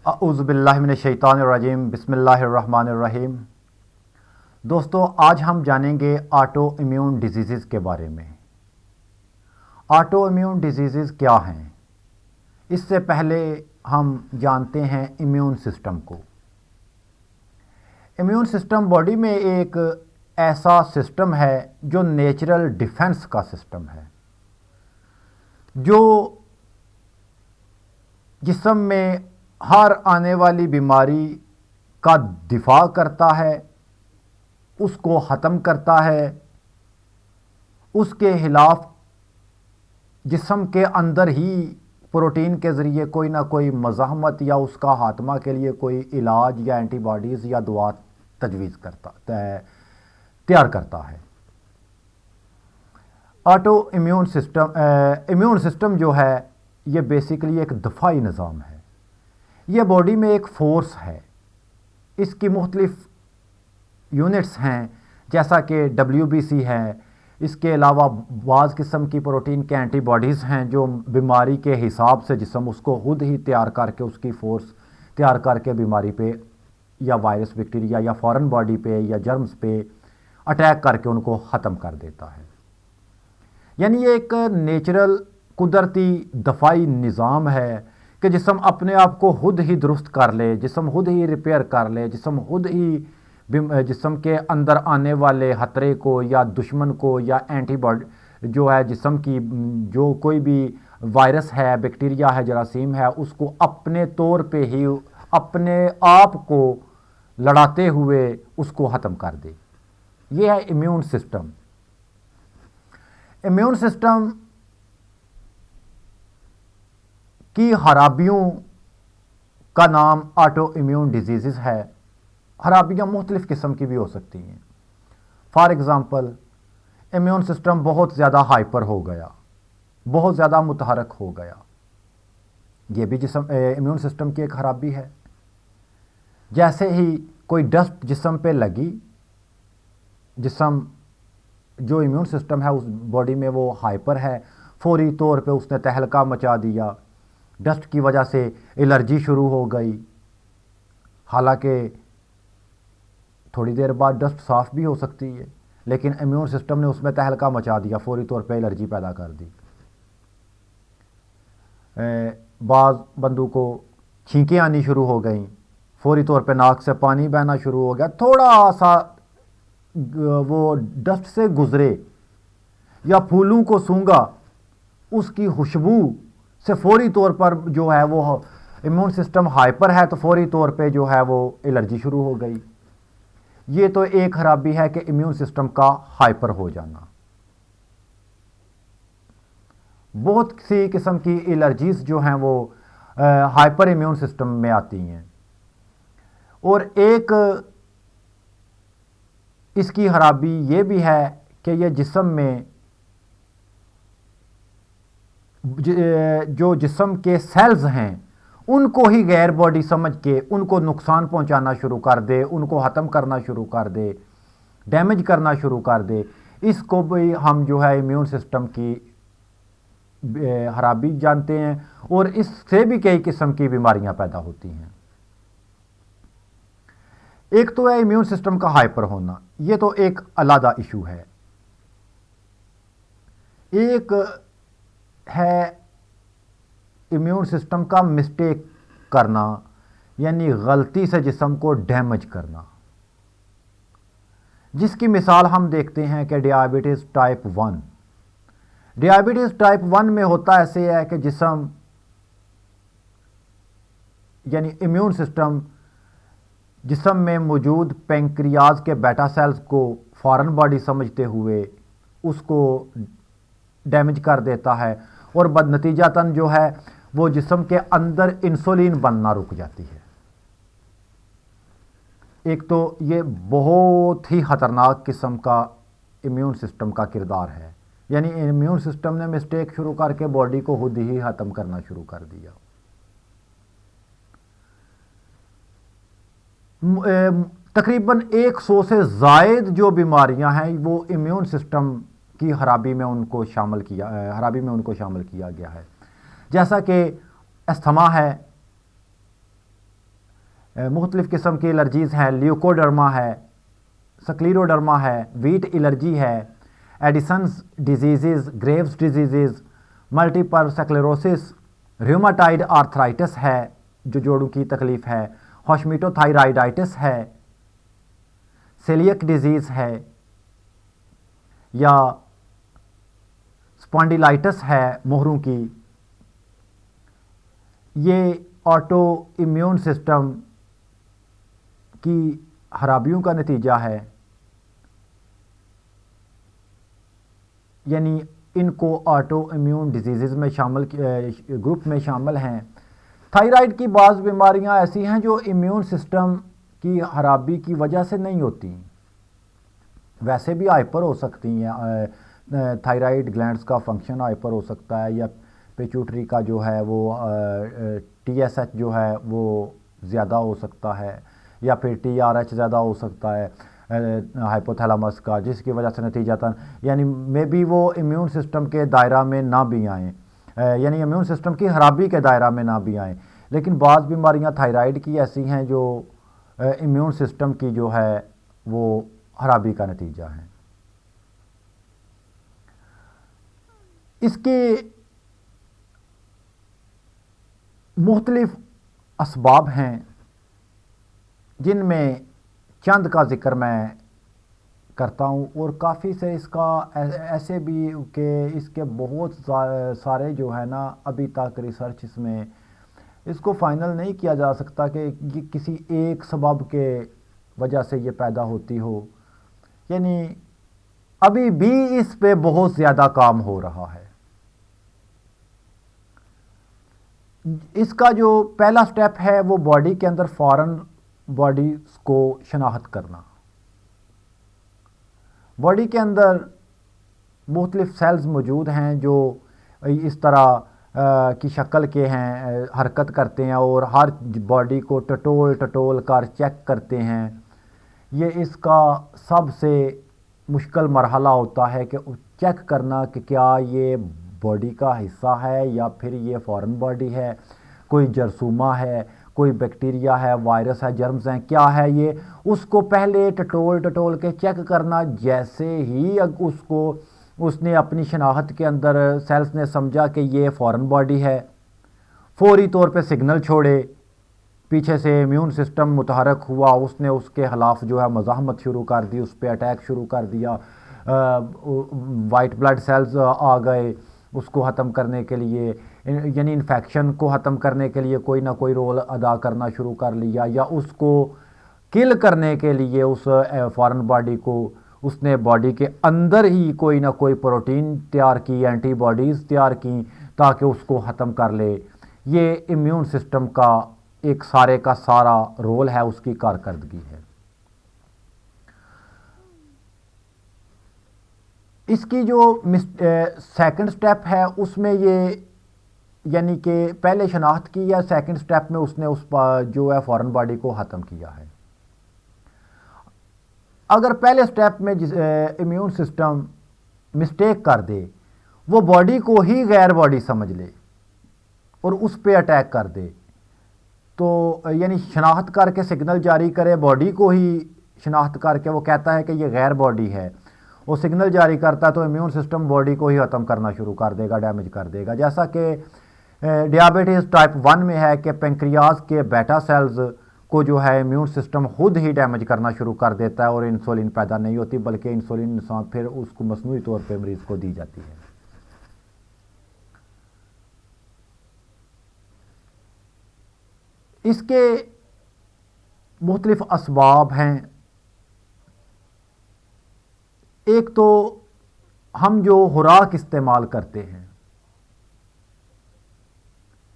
अऊज़ुबिल्लाहिमिनश्शैतानिर्रजीम बिस्मिल्लाहिर्रहमानिर्रहीम। दोस्तों, आज हम जानेंगे ऑटो इम्यून डिजीज़ के बारे में। ऑटो इम्यून डिजीज़ क्या हैं? इससे पहले हम जानते हैं इम्यून सिस्टम को। इम्यून सिस्टम बॉडी में एक ऐसा सिस्टम है जो नेचुरल डिफेंस का सिस्टम है, जो जिस्म में हर आने वाली बीमारी का दिफा करता है, उसको ख़त्म करता है, उसके खिलाफ जिस्म के अंदर ही प्रोटीन के ज़रिए कोई ना कोई मज़ाहमत या उसका खात्मा के लिए कोई इलाज या एंटीबॉडीज़ या दवा तजवीज़ करता तैयार करता है। ऑटो इम्यून सिस्टम जो है ये बेसिकली एक दफाई निज़ाम है। ये बॉडी में एक फ़ोर्स है। इसकी मुख्तलिफ़ यूनिट्स हैं, जैसा कि WBC है। इसके अलावा बाज़ किस्म की प्रोटीन के एंटीबॉडीज़ हैं जो बीमारी के हिसाब से जिस्म उसको खुद ही तैयार करके, उसकी फ़ोर्स तैयार करके बीमारी पे या वायरस, बैक्टीरिया या फॉरेन बॉडी पे या जर्म्स पे अटैक करके उनको ख़त्म कर देता है। यानी ये एक नेचुरल कुदरती दफाई निज़ाम है कि जिस्म अपने आप को खुद ही दुरुस्त कर ले, जिस्म खुद ही रिपेयर कर ले, जिस्म खुद ही जिस्म के अंदर आने वाले ख़तरे को या दुश्मन को या एंटीबॉडी जो है जिस्म की जो कोई भी वायरस है, बैक्टीरिया है, जरासीम है, उसको अपने तौर पे ही अपने आप को लड़ाते हुए उसको ख़त्म कर दे। ये है इम्यून सिस्टम। इम्यून सिस्टम की खराबियों का नाम ऑटो इम्यून डिजीज़ है। खराबियाँ मुख्तलिफ़ किस्म की भी हो सकती हैं। फॉर एग्ज़ाम्पल, इम्यून सिस्टम बहुत ज़्यादा हाइपर हो गया, बहुत ज़्यादा मुतहरक हो गया, ये भी इम्यून सिस्टम की एक खराबी है। जैसे ही कोई डस्ट जिस्म पे लगी, जिस्म जो इम्यून सिस्टम है उस बॉडी में वो हाइपर है, फौरी तौर पे उसने तहलका मचा दिया, डस्ट की वजह से एलर्जी शुरू हो गई। हालांकि थोड़ी देर बाद डस्ट साफ़ भी हो सकती है, लेकिन इम्यून सिस्टम ने उसमें तहलका मचा दिया, फौरी तौर पे एलर्जी पैदा कर दी। बाज़ बंदों को छींकें आनी शुरू हो गई, फौरी तौर पे नाक से पानी बहना शुरू हो गया। थोड़ा सा वो डस्ट से गुज़रे या फूलों को सूंघा, उसकी खुशबू से फौरी तौर पर जो है वो इम्यून सिस्टम हाइपर है, तो फौरी तौर पे जो है वो एलर्जी शुरू हो गई। ये तो एक खराबी है कि इम्यून सिस्टम का हाइपर हो जाना। बहुत सी किस्म की एलर्जीज़ जो हैं वो हाइपर इम्यून सिस्टम में आती हैं। और एक इसकी खराबी ये भी है कि ये जिस्म में जो जिस्म के सेल्स हैं उनको ही गैर बॉडी समझ के उनको नुकसान पहुंचाना शुरू कर दे, उनको ख़त्म करना शुरू कर दे, डैमेज करना शुरू कर दे। इसको भी हम जो है इम्यून सिस्टम की खराबी जानते हैं, और इससे भी कई किस्म की बीमारियां पैदा होती हैं। एक तो है इम्यून सिस्टम का हाइपर होना, ये तो एक अलग इशू है। एक है इम्यून सिस्टम का मिस्टेक करना, यानी गलती से जिस्म को डैमेज करना, जिसकी मिसाल हम देखते हैं कि डायबिटीज़ टाइप 1। डायबिटीज़ टाइप 1 में होता ऐसे है कि जिस्म यानी इम्यून सिस्टम जिस्म में मौजूद पेंक्रियाज के बेटा सेल्स को फॉरेन बॉडी समझते हुए उसको डैमेज कर देता है, और बदनतीजातन जो है वो जिस्म के अंदर इंसुलिन बनना रुक जाती है। एक तो ये बहुत ही ख़तरनाक किस्म का इम्यून सिस्टम का किरदार है, यानी इम्यून सिस्टम ने मिस्टेक शुरू करके बॉडी को खुद ही ख़त्म करना शुरू कर दिया। तकरीबन 100 से ज़ायद जो बीमारियां हैं वो इम्यून सिस्टम की खराबी में उनको शामिल किया गया है। जैसा कि अस्थमा है, मुख्तलिफ़ किस्म की एलर्जीज़ हैं, ल्यूकोडर्मा है, स्क्लेरोडर्मा है, वीट एलर्जी है, Addison's disease, Graves disease, multiple sclerosis, rheumatoid arthritis है जो जोड़ों की तकलीफ़ है, हाशिमोटोथायराइडाइटिस है, सेलियक डिजीज़ है या स्पॉन्डिलाइटिस है मोहरों की। ये ऑटो इम्यून सिस्टम की खराबियों का नतीजा है, यानी इनको ऑटो इम्यून डिजीज़ में शामिल ग्रुप में शामिल हैं। थायराइड की बाज़ बीमारियां ऐसी हैं जो इम्यून सिस्टम की खराबी की वजह से नहीं होती, वैसे भी हाइपर हो सकती हैं। थायराइड ग्लैंड्स का फंक्शन हाइपर हो सकता है, या पिट्यूटरी का जो है वो TSH जो है वो ज़्यादा हो सकता है, या फिर TRH ज़्यादा हो सकता है हाइपोथैलेमस का, जिसकी वजह से नतीजतन यानी मे बी वो इम्यून सिस्टम के दायरा में ना भी आएँ, यानी इम्यून सिस्टम की खराबी के दायरा में ना भी आएँ। लेकिन बाज़ बीमारियां थायराइड की ऐसी हैं जो इम्यून सिस्टम की जो है वो खराबी का नतीजा है। इसके मुख्तलिफ असबाब हैं जिनमें चंद का ज़िक्र मैं करता हूँ, और काफ़ी से इसका ऐसे भी कि इसके बहुत सारे जो है ना अभी तक रिसर्च इसमें इसको फाइनल नहीं किया जा सकता कि ये किसी एक सबब के वजह से ये पैदा होती हो, यानी अभी भी इस पे बहुत ज़्यादा काम हो रहा है। इसका जो पहला स्टेप है वो बॉडी के अंदर फॉरेन बॉडीज़ को शनाख्त करना। बॉडी के अंदर मुख्तलिफ सेल्स मौजूद हैं जो इस तरह की शक्ल के हैं, हरकत करते हैं और हर बॉडी को टटोल कर चेक करते हैं। ये इसका सबसे मुश्किल मरहला होता है कि चेक करना कि क्या ये बॉडी का हिस्सा है या फिर ये फॉरेन बॉडी है, कोई जरसूमा है, कोई बैक्टीरिया है, वायरस है, जर्म्स हैं, क्या है ये, उसको पहले टटोल के चेक करना। जैसे ही उसने अपनी शनाख्त के अंदर सेल्स ने समझा कि ये फॉरेन बॉडी है, फौरी तौर पे सिग्नल छोड़े, पीछे से इम्यून सिस्टम मुतहरक हुआ, उसने उसके ख़िलाफ़ जो है मज़ाहमत शुरू कर दी, उस पर अटैक शुरू कर दिया। वाइट ब्लड सेल्स आ गए उसको ख़त्म करने के लिए, यानी इन्फेक्शन को ख़त्म करने के लिए कोई ना कोई रोल अदा करना शुरू कर लिया, या उसको किल करने के लिए उस फॉरेन बॉडी को उसने बॉडी के अंदर ही कोई ना कोई प्रोटीन तैयार की, एंटीबॉडीज़ तैयार की ताकि उसको ख़त्म कर ले। ये इम्यून सिस्टम का एक सारे का सारा रोल है, उसकी कारकर्दगी है। इसकी जो सेकंड स्टेप है उसमें ये यानी कि पहले शनाख्त की या सेकंड स्टेप में उसने उस जो है फॉरेन बॉडी को ख़त्म किया है। अगर पहले स्टेप में इम्यून सिस्टम मिस्टेक कर दे, वो बॉडी को ही गैर बॉडी समझ ले और उस पर अटैक कर दे, तो यानी शनाख्त करके सिग्नल जारी करे, बॉडी को ही शनाख्त करके वो कहता है कि ये गैर बॉडी है, वो सिग्नल जारी करता है, तो इम्यून सिस्टम बॉडी को ही ख़त्म करना शुरू कर देगा, डैमेज कर देगा। जैसा कि डियाबिटीज़ टाइप 1 में है कि पेंक्रियाज के बेटा सेल्स को जो है इम्यून सिस्टम खुद ही डैमेज करना शुरू कर देता है और इंसुलिन पैदा नहीं होती, बल्कि इंसुलिन फिर उसको मसनूई तौर पर मरीज़ को दी जाती है। इसके मुख्तलिफ असबाब हैं। एक तो हम जो खुराक इस्तेमाल करते हैं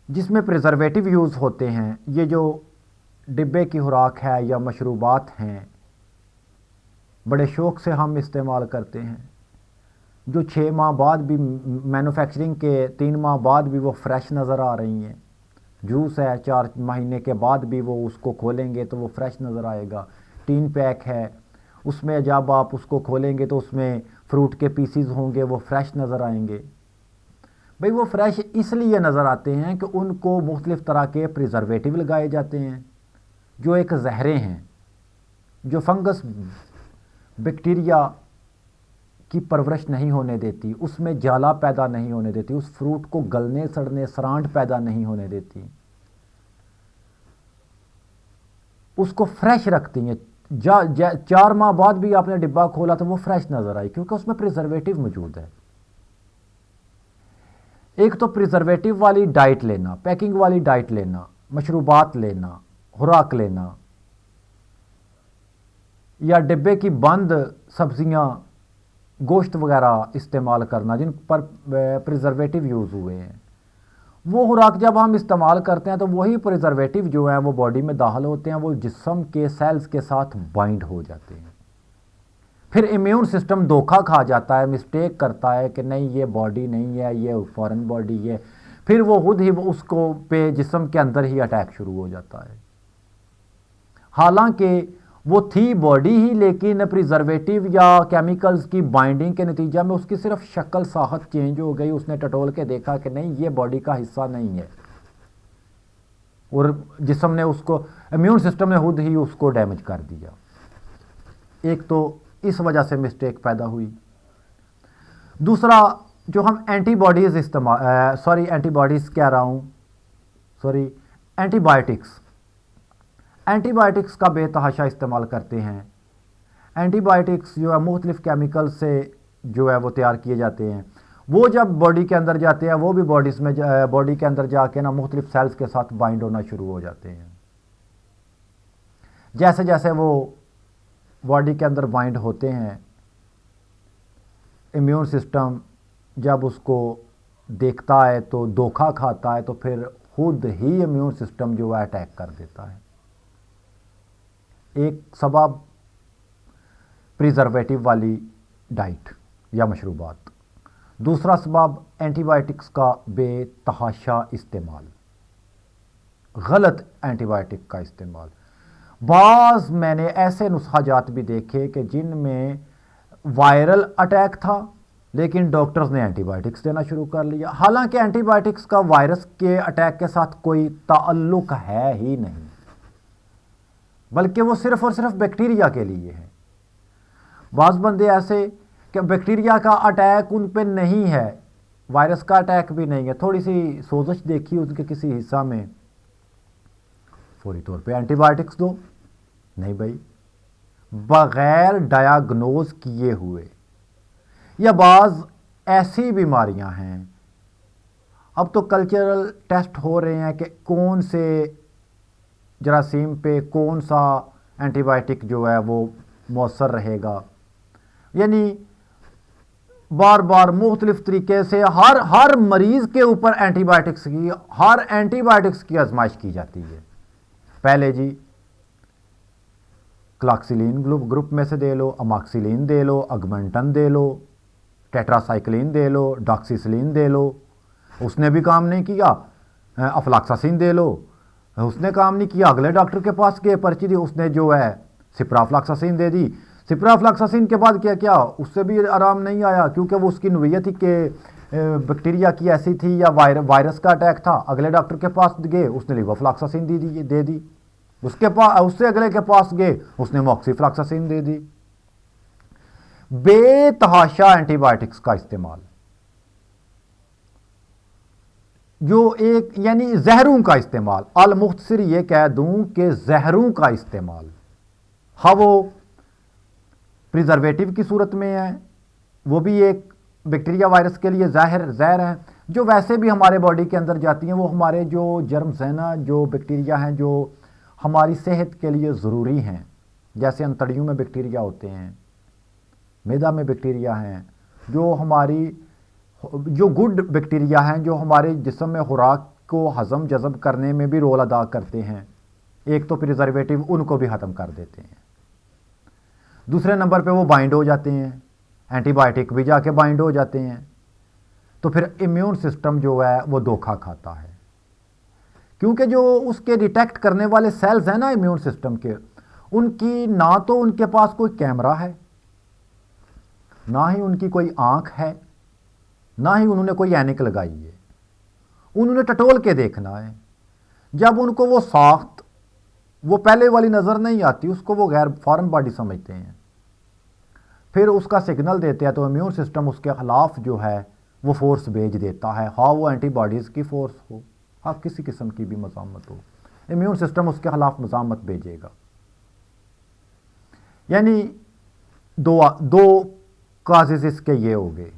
जिसमें प्रिजर्वेटिव यूज़ होते हैं, ये जो डिब्बे की खुराक है या मशरूबात हैं, बड़े शौक़ से हम इस्तेमाल करते हैं, जो 6 माह बाद भी मैन्युफैक्चरिंग के 3 माह बाद भी वो फ्रेश नज़र आ रही हैं। जूस है 4 महीने के बाद भी वो उसको खोलेंगे तो वो फ्रेश नज़र आएगा। टीन पैक है, उसमें जब आप उसको खोलेंगे तो उसमें फ्रूट के पीसीज होंगे, वो फ्रेश नज़र आएंगे। भाई वो फ्रेश इसलिए नज़र आते हैं कि उनको मुख्तलिफ़ तरह के प्रिजर्वेटिव लगाए जाते हैं, जो एक जहरें हैं, जो फंगस बैक्टीरिया की परवरिश नहीं होने देती, उसमें जाला पैदा नहीं होने देती, उस फ्रूट को गलने सड़ने सरांड पैदा नहीं होने देती, उसको फ्रेश रखती हैं। 4 माह बाद भी आपने डिब्बा खोला तो वो फ्रेश नजर आई, क्योंकि उसमें प्रिजर्वेटिव मौजूद है। एक तो प्रिजर्वेटिव वाली डाइट लेना, पैकिंग वाली डाइट लेना, मशरूबात लेना, खुराक लेना, या डिब्बे की बंद सब्जियां, गोश्त वगैरह इस्तेमाल करना जिन पर प्रिजर्वेटिव यूज़ हुए हैं, वो खुराक जब हम इस्तेमाल करते हैं तो वही प्रिजर्वेटिव जो है वो बॉडी में दाखिल होते हैं, वो जिस्म के सेल्स के साथ बाइंड हो जाते हैं। फिर इम्यून सिस्टम धोखा खा जाता है, मिस्टेक करता है कि नहीं ये बॉडी नहीं है, ये फॉरेन बॉडी है, फिर वो खुद ही उसको पे जिस्म के अंदर ही अटैक शुरू हो जाता है। हालांकि वो थी बॉडी ही, लेकिन प्रिजर्वेटिव या केमिकल्स की बाइंडिंग के नतीजा में उसकी सिर्फ शक्ल साहत चेंज हो गई। उसने टटोल के देखा कि नहीं ये बॉडी का हिस्सा नहीं है, और जिस्म ने उसको, इम्यून सिस्टम ने खुद ही उसको डैमेज कर दिया। एक तो इस वजह से मिस्टेक पैदा हुई। दूसरा, जो हम एंटीबॉडीज़ एंटीबॉडीज़ कह रहा हूँ, एंटीबायोटिक्स का बेतहाशा इस्तेमाल करते हैं। एंटीबायोटिक्स जो है मुख्तलिफ़ केमिकल से जो है वो तैयार किए जाते हैं। वो जब बॉडी के अंदर जाते हैं, वो भी बॉडी के अंदर जाके ना मुख्तलिफ़ सेल्स के साथ बाइंड होना शुरू हो जाते हैं। जैसे जैसे वो बॉडी के अंदर बाइंड होते हैं, इम्यून सिस्टम जब उसको देखता है तो धोखा खाता है, तो फिर खुद ही इम्यून सिस्टम जो है अटैक कर देता है। एक सबब प्रिजर्वेटिव वाली डाइट या मशरूबात, दूसरा सबब एंटीबायोटिक्स का बेतहाशा इस्तेमाल, गलत एंटीबायोटिक का इस्तेमाल। बाज़ मैंने ऐसे नुस्खाजात भी देखे कि जिनमें वायरल अटैक था, लेकिन डॉक्टर्स ने एंटीबायोटिक्स देना शुरू कर लिया। हालांकि एंटीबायोटिक्स का वायरस के अटैक के साथ कोई ताल्लुक है ही नहीं, बल्कि वो सिर्फ और सिर्फ बैक्टीरिया के लिए है। बाज़ बंदे ऐसे कि बैक्टीरिया का अटैक उन पे नहीं है, वायरस का अटैक भी नहीं है, थोड़ी सी सोजश देखी उनके किसी हिस्सा में, फौरी तौर पे एंटीबायोटिक्स दो। नहीं भाई, बग़ैर डायग्नोज किए हुए। या बाज़ ऐसी बीमारियां हैं, अब तो कल्चरल टेस्ट हो रहे हैं कि कौन से जरासीम पे कौन सा एंटीबायोटिक जो है वो मौसर रहेगा, यानी बार बार मुख्तलिफ तरीके से हर मरीज़ के ऊपर एंटीबायोटिक्स की आजमाइश की जाती है। पहले जी क्लॉक्सिलीन ग्रुप में से दे लो, अमॉक्सिलिन दे लो, अगमेंटन दे लो, टेट्रासाइक्लिन दे लो, डॉक्सीसिलिन दे लो, उसने भी काम नहीं किया। अफ्लॉक्सासिन दे लो, उसने काम नहीं किया। अगले डॉक्टर के पास गए, पर्ची दी, उसने जो है सिप्राफ्लॉक्सासिन दे दी। सिप्राफ्लॉक्सासिन के बाद क्या उससे भी आराम नहीं आया, क्योंकि वो उसकी नोयत ही के बैक्टीरिया की ऐसी थी या वायरस का अटैक था। अगले डॉक्टर के पास गए, उसने लिवोफ्लॉक्सासिन दे दी। उससे अगले के पास गए, उसने मॉक्सीफ्लॉक्सासिन दे दी। बेतहाशा एंटीबायोटिक्स का इस्तेमाल, जो एक यानी जहरों का इस्तेमाल, अल मुख्तसर ये कह दूं कि जहरों का इस्तेमाल, हाँ वो प्रिजर्वेटिव की सूरत में है, वो भी एक बैक्टीरिया वायरस के लिए जहर है, जो वैसे भी हमारे बॉडी के अंदर जाती हैं। वो हमारे जो जर्म्स हैं ना, जो बैक्टीरिया हैं जो हमारी सेहत के लिए ज़रूरी हैं, जैसे अंतड़ियों में बैक्टीरिया होते हैं, मैदा में बैक्टीरिया हैं, जो गुड बैक्टीरिया हैं, जो हमारे जिस्म में खुराक को हज़म जज़ब करने में भी रोल अदा करते हैं। एक तो प्रिजर्वेटिव उनको भी ख़त्म कर देते हैं, दूसरे नंबर पे वो बाइंड हो जाते हैं, एंटीबायोटिक भी जाके बाइंड हो जाते हैं। तो फिर इम्यून सिस्टम जो है वो धोखा खाता है, क्योंकि जो उसके डिटेक्ट करने वाले सेल्स हैं ना इम्यून सिस्टम के, उनकी ना तो उनके पास कोई कैमरा है, ना ही उनकी कोई आंख है, ना ही उन्होंने कोई ऐनक लगाई है। उन्होंने टटोल के देखना है। जब उनको वो साख्त वो पहले वाली नज़र नहीं आती, उसको वो गैर फॉरेन बॉडी समझते हैं। फिर उसका सिग्नल देते हैं तो इम्यून सिस्टम उसके ख़िलाफ़ जो है वो फोर्स भेज देता है, हाँ वो एंटीबॉडीज़ की फोर्स हो, हाँ किसी किस्म की भी मज़ामत हो, इम्यून सिस्टम उसके ख़िलाफ़ मज़ामत भेजेगा। यानी दो काजेज़ इसके ये हो गए।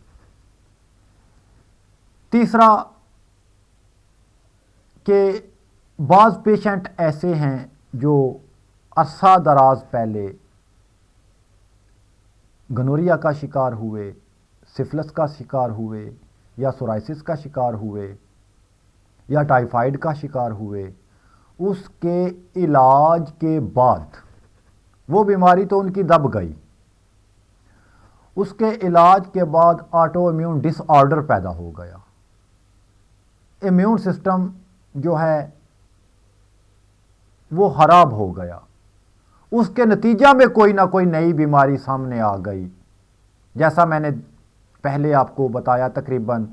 तीसरा कि बाज़ पेशेंट ऐसे हैं जो अरसा दराज पहले गनोरिया का शिकार हुए, सिफिलिस का शिकार हुए, या सोराइसिस का शिकार हुए, या टाइफाइड का शिकार हुए, उसके इलाज के बाद वो बीमारी तो उनकी दब गई, उसके इलाज के बाद ऑटो इम्यून डिसऑर्डर पैदा हो गया। इम्यून सिस्टम जो है वो खराब हो गया, उसके नतीजा में कोई ना कोई नई बीमारी सामने आ गई। जैसा मैंने पहले आपको बताया, तकरीबन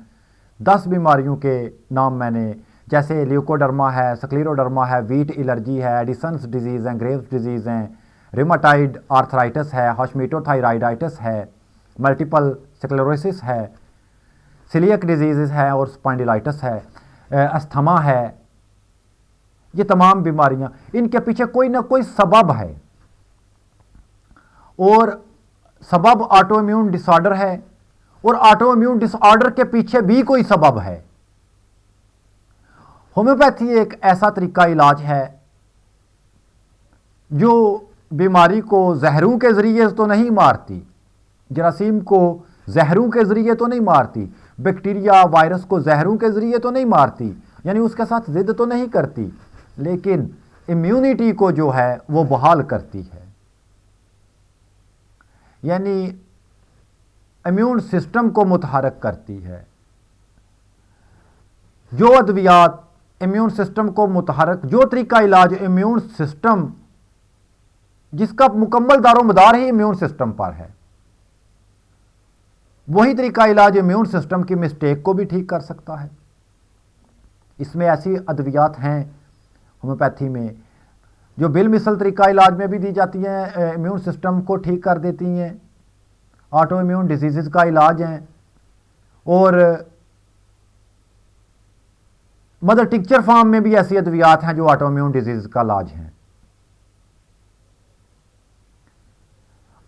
10 बीमारियों के नाम मैंने, जैसे ल्यूकोडर्मा है, स्क्लेरोडर्मा है, वीट एलर्जी है, एडिसन्स डिजीज़ हैं, ग्रेव्स डिजीज़ हैं, रिमाटाइड आर्थराइटिस है, हाशमीटोथायराइडाइटिस है, मल्टीपल स्क्लेरोसिस है, सीलियक डिजीज़ है और स्पॉन्डिलाइटिस है, अस्थमा है। ये तमाम बीमारियां, इनके पीछे कोई ना कोई सबब है, और सबब ऑटो इम्यून डिसऑर्डर है, और ऑटो इम्यून डिसऑर्डर के पीछे भी कोई सबब है। होम्योपैथी एक ऐसा तरीका इलाज है जो बीमारी को जहरों के ज़रिए तो नहीं मारती, जरासीम को जहरों के ज़रिए तो नहीं मारती, बैक्टीरिया वायरस को जहरों के ज़रिए तो नहीं मारती, यानी उसके साथ ज़िद तो नहीं करती, लेकिन इम्यूनिटी को जो है वो बहाल करती है। यानी इम्यून सिस्टम को मुतहरक करती है। जो अद्वियात इम्यून सिस्टम को मुतहरक, जो तरीका इलाज इम्यून सिस्टम जिसका मुकम्मल दारोमदार ही इम्यून सिस्टम पर है, वही तरीका इलाज इम्यून सिस्टम की मिस्टेक को भी ठीक कर सकता है। इसमें ऐसी अद्वियात हैं होम्योपैथी में जो बिलमिसल तरीका इलाज में भी दी जाती हैं, इम्यून सिस्टम को ठीक कर देती हैं, ऑटो इम्यून डिजीज़ का इलाज हैं, और मदर टिक्चर फॉर्म में भी ऐसी अद्वियात हैं जो ऑटो इम्यून डिजीज़ का इलाज हैं।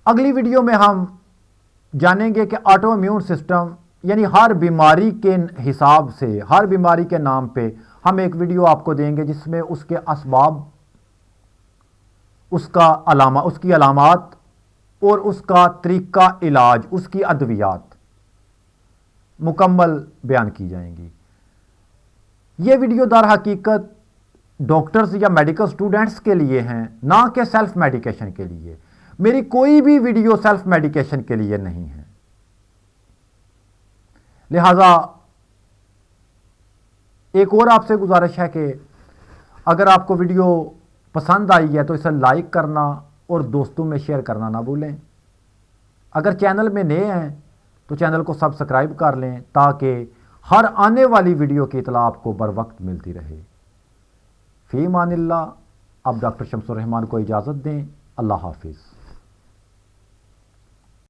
अगली वीडियो में हम जानेंगे कि ऑटो इम्यून सिस्टम यानी हर बीमारी के हिसाब से, हर बीमारी के नाम पे हम एक वीडियो आपको देंगे जिसमें उसके असबाब, उसकी अलामात और उसका तरीका इलाज, उसकी अद्वियात मुकम्मल बयान की जाएंगी। ये वीडियो दर हकीकत डॉक्टर्स या मेडिकल स्टूडेंट्स के लिए हैं, ना कि सेल्फ मेडिकेशन के लिए। मेरी कोई भी वीडियो सेल्फ मेडिकेशन के लिए नहीं है। लिहाजा एक और आपसे गुजारिश है कि अगर आपको वीडियो पसंद आई है तो इसे लाइक करना और दोस्तों में शेयर करना ना भूलें। अगर चैनल में नए हैं तो चैनल को सब्सक्राइब कर लें ताकि हर आने वाली वीडियो की इतला आपको बर वक्त मिलती रहे। फ़ी मानिल्लाह। अब डॉक्टर शम्सुर रहमान को इजाज़त दें। अल्लाह हाफिज़।